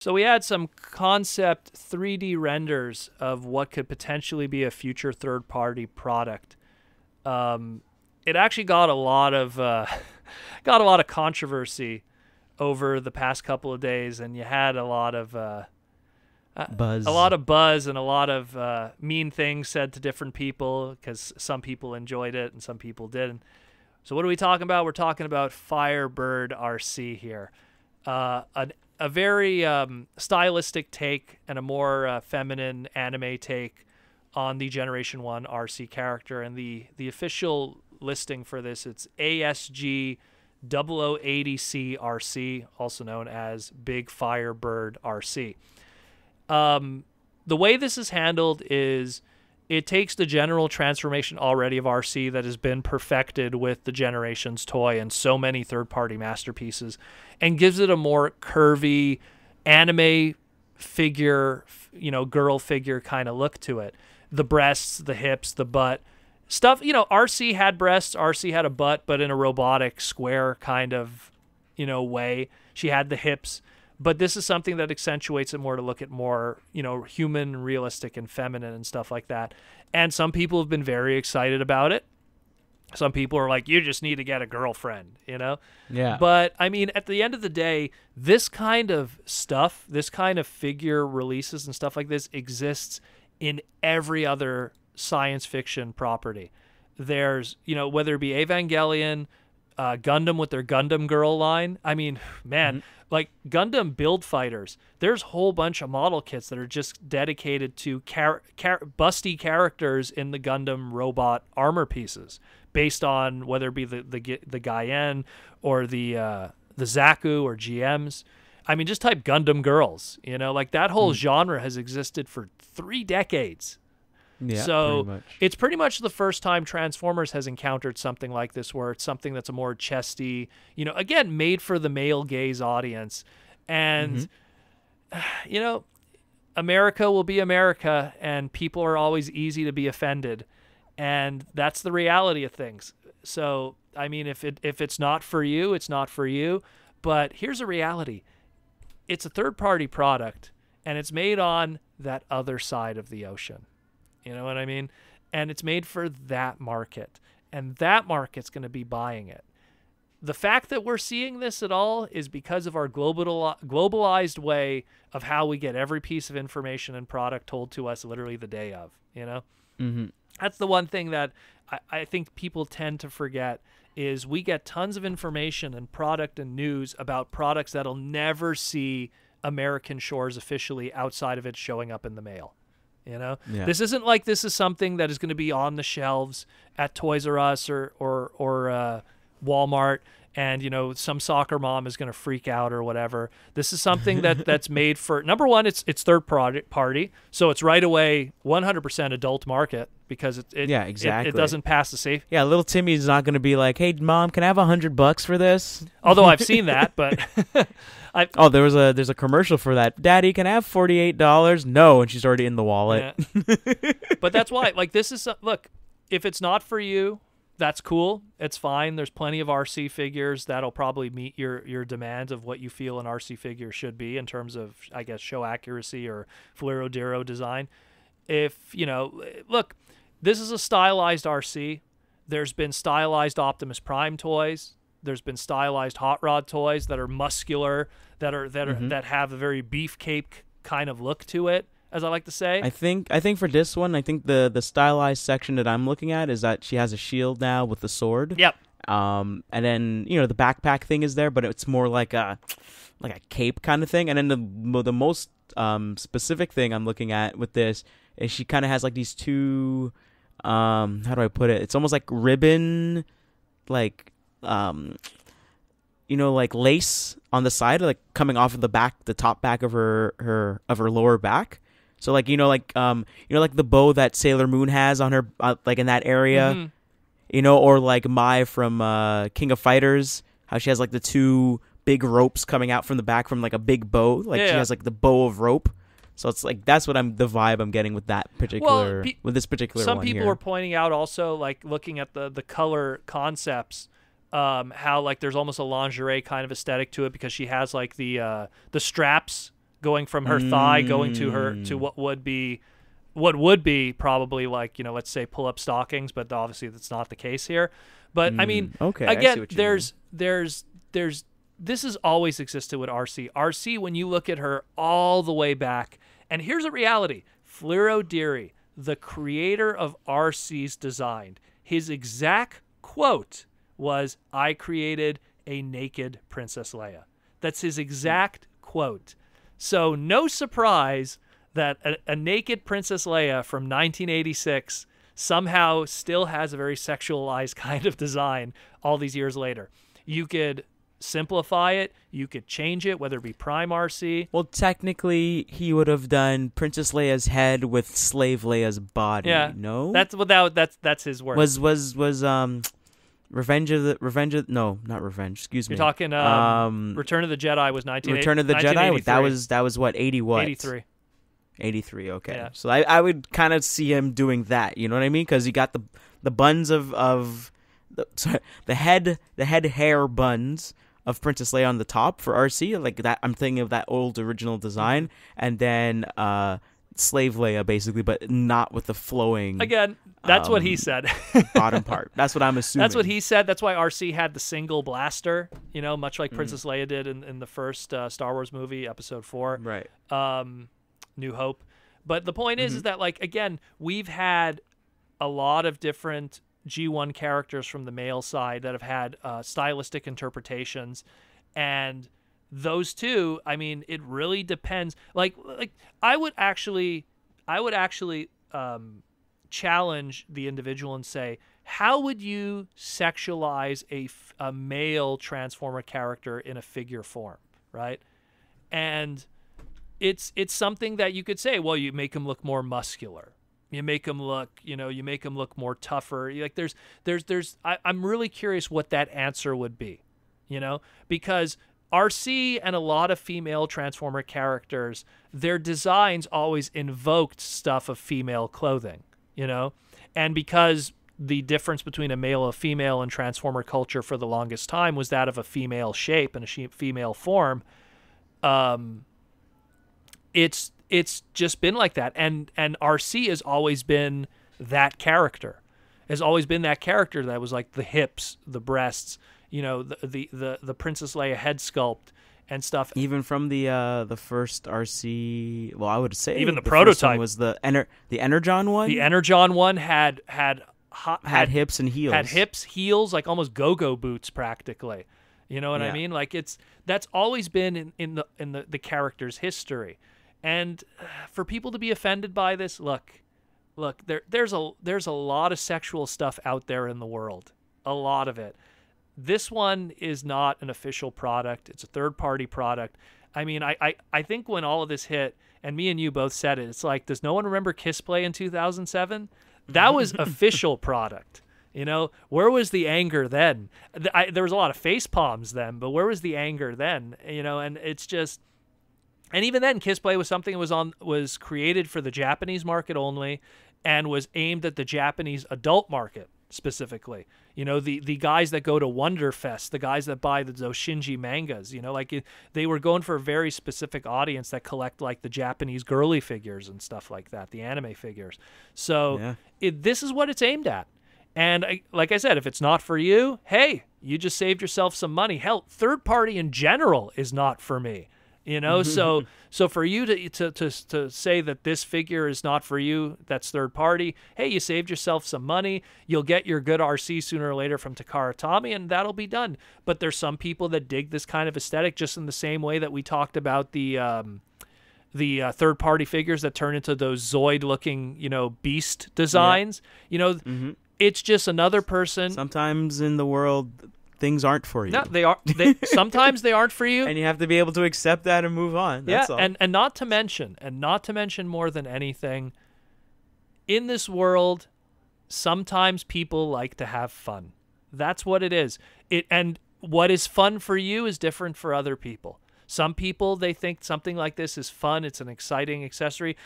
So we had some concept 3D renders of what could potentially be a future third-party product. It actually got a lot of controversy over the past couple of days, and you had a lot of buzz and a lot of mean things said to different people, because some people enjoyed it and some people didn't. So what are we talking about? We're talking about FIREBIRD Arcee here. A very stylistic take and a more feminine anime take on the Generation 1 Arcee character. And the official listing for this, it's ASG0080C Arcee, also known as Big FIREBIRD Arcee. The way this is handled is it takes the general transformation already of Arcee that has been perfected with the Generations toy and so many third-party masterpieces, and gives it a more curvy anime figure, girl figure kind of look to it. The breasts, the hips, the butt. Stuff, Arcee had breasts, Arcee had a butt, but in a robotic, square kind of, way. She had the hips. But this is something that accentuates it more to look at more, human, realistic, and feminine and stuff like that. And some people have been very excited about it. Some people are like, you just need to get a girlfriend, Yeah. But, I mean, at the end of the day, this kind of stuff, this kind of figure releases and stuff like this exists in every other science fiction property. There's, whether it be Evangelion, Gundam with their Gundam Girl line. I mean, man, like Gundam Build Fighters, there's a whole bunch of model kits that are just dedicated to busty characters in the Gundam robot armor pieces, based on whether it be the Gaien or the Zaku or GMs. I mean, just type Gundam Girls, like that whole genre has existed for 3 decades. Yeah, so pretty much. It's pretty much the first time Transformers has encountered something like this, where it's something that's a more chesty, again, made for the male gaze audience. And, America will be America, and people are always easy to be offended. And that's the reality of things. So, I mean, if it's not for you, it's not for you. But here's a reality. It's a third-party product, and it's made on that other side of the ocean. You know what I mean? And it's made for that market. And that market's going to be buying it. The fact that we're seeing this at all is because of our globalized way of how we get every piece of information and product told to us literally the day of, That's the one thing that I think people tend to forget, is we get tons of information and product and news about products that'll never see American shores officially outside of it showing up in the mail. Yeah. This isn't like this is something that is going to be on the shelves at Toys R Us or Walmart, and some soccer mom is going to freak out or whatever. This is something that's made for, number one, it's third party, so it's right away 100% adult market, because it doesn't pass the safe. Yeah, little Timmy's not going to be like, "Hey, mom, can I have $100 for this?" Although I've seen that, but there's a commercial for that. Daddy, can I have $48? No, and she's already in the wallet. Yeah. But that's why, like, this is look. If it's not for you, that's cool. It's fine. There's plenty of Arcee figures that'll probably meet your demands of what you feel an Arcee figure should be in terms of, I guess, show accuracy or Fluoro design. If look, this is a stylized Arcee. There's been stylized Optimus Prime toys. There's been stylized Hot Rod toys that are muscular, that have a very beefcake kind of look to it, as I like to say. I think for this one, I think the stylized section that I'm looking at is that she has a shield now with the sword. Yep. And then the backpack thing is there, but it's more like a cape kind of thing. And then the most specific thing I'm looking at with this is she kind of has like these two, how do I put it? It's almost like ribbon, like like lace on the side, like coming off of the top back of her lower back. So like like the bow that Sailor Moon has on her, like in that area, or like Mai from King of Fighters, how she has like the two big ropes coming out from the back from like a big bow, like she has like the bow of rope. So it's like that's what the vibe I'm getting with that particular with this particular one. Some people were pointing out also, like looking at the color concepts, how like there's almost a lingerie kind of aesthetic to it, because she has like the straps going from her thigh going to her to what would be probably like, let's say pull-up stockings, but obviously that's not the case here. But I mean, okay, again, there's this has always existed with Arcee. Arcee, when you look at her all the way back, and here's a reality: Fliro Deary, the creator of Arcee's design, his exact quote was, "I created a naked Princess Leia." That's his exact quote. So no surprise that a naked Princess Leia from 1986 somehow still has a very sexualized kind of design all these years later. You could simplify it, you could change it, whether it be Prime Arcee. Well, technically, he would have done Princess Leia's head with Slave Leia's body. Yeah, no, that's his word. Was no, not Revenge. Excuse me. You're talking Return of the Jedi was 1983. Return of the Jedi. That was what, 80 what? 83. 83. Okay. Yeah. So I would kind of see him doing that. You know what I mean? Because you got the buns of the head hair buns of Princess Leia on the top for Arcee, like that. I'm thinking of that old original design, and then Slave Leia basically, but not with the flowing. Again, that's what he said. Bottom part. That's what I'm assuming. That's what he said. That's why Arcee had the single blaster, much like Princess Leia did in the first Star Wars movie, Episode 4. Right. New Hope. But the point is that, like, again, we've had a lot of different G1 characters from the male side that have had stylistic interpretations, and those two, I mean, it really depends. Like I would actually challenge the individual and say, how would you sexualize a male Transformer character in a figure form, right? And it's something that you could say, well, you make him look more muscular. You make him look, you make him look more tougher. Like I'm really curious what that answer would be, because Arcee and a lot of female Transformer characters, their designs always invoked stuff of female clothing, and because the difference between a male and a female in Transformer culture for the longest time was that of a female shape and a female form, it's just been like that, and Arcee has always been that character. Has always been that character that was like the hips, the breasts, the Princess Leia head sculpt and stuff. Even from the first Arcee, well, I would say even the prototype was the Energon one. The Energon one had hips and heels. Had hips, heels, like almost go-go boots practically. You know what I mean? Like that's always been in the character's history. And for people to be offended by this, look, there's a lot of sexual stuff out there in the world, a lot of it. This one is not an official product; it's a third-party product. I mean, I think when all of this hit, and me and you both said it, it's like, does no one remember Kissplay in 2007? That was official product. Where was the anger then? There was a lot of face palms then, but where was the anger then? And it's just. And even then, Kissplay was something that was created for the Japanese market only, and was aimed at the Japanese adult market specifically. The guys that go to Wonderfest, the guys that buy those Shinji mangas. They were going for a very specific audience that collect like the Japanese girly figures and stuff like that, the anime figures. So this is what it's aimed at. And like I said, if it's not for you, hey, you just saved yourself some money. Hell, third party in general is not for me. So for you to say that this figure is not for you, that's third party. Hey, you saved yourself some money. You'll get your good Arcee sooner or later from Takara Tomy, and that'll be done. But there's some people that dig this kind of aesthetic, just in the same way that we talked about the third party figures that turn into those Zoid looking, beast designs. It's just another person. Sometimes in the world, things aren't for you. No, they are. Sometimes they aren't for you, and you have to be able to accept that and move on. That's all. And not to mention more than anything, in this world, sometimes people like to have fun. That's what it is. And what is fun for you is different for other people. Some people, they think something like this is fun. It's an exciting accessory.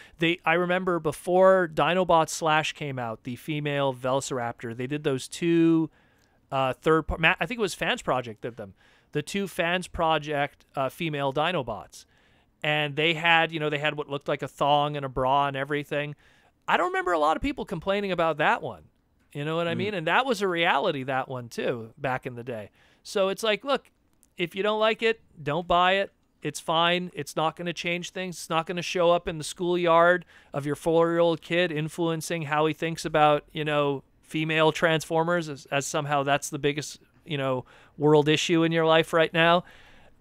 I remember before Dinobot Slash came out, the female Velociraptor, they did those two. I think it was Fans Project did them. The two Fans Project female Dinobots. and they had, they had what looked like a thong and a bra and everything. I don't remember a lot of people complaining about that one. You know what I mean? And that was a reality, that one too, back in the day. So it's like, look, if you don't like it, don't buy it. It's fine. It's not going to change things. It's not going to show up in the schoolyard of your 4-year-old kid influencing how he thinks about, female Transformers as somehow that's the biggest, world issue in your life right now.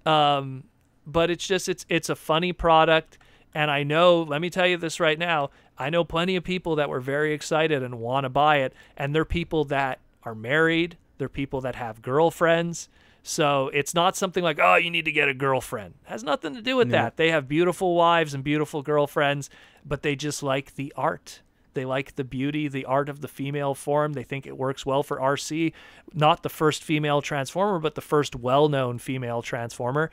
But it's just, it's a funny product. And I know, let me tell you this right now, I know plenty of people that were very excited and want to buy it. And they're people that are married. They're people that have girlfriends. So it's not something like, oh, you need to get a girlfriend. It has nothing to do with that. They have beautiful wives and beautiful girlfriends, but they just like the art. They like the beauty, the art of the female form. They think it works well for Arcee. Not the first female Transformer, but the first well-known female Transformer.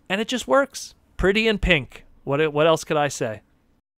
And it just works. Pretty and pink. What else could I say?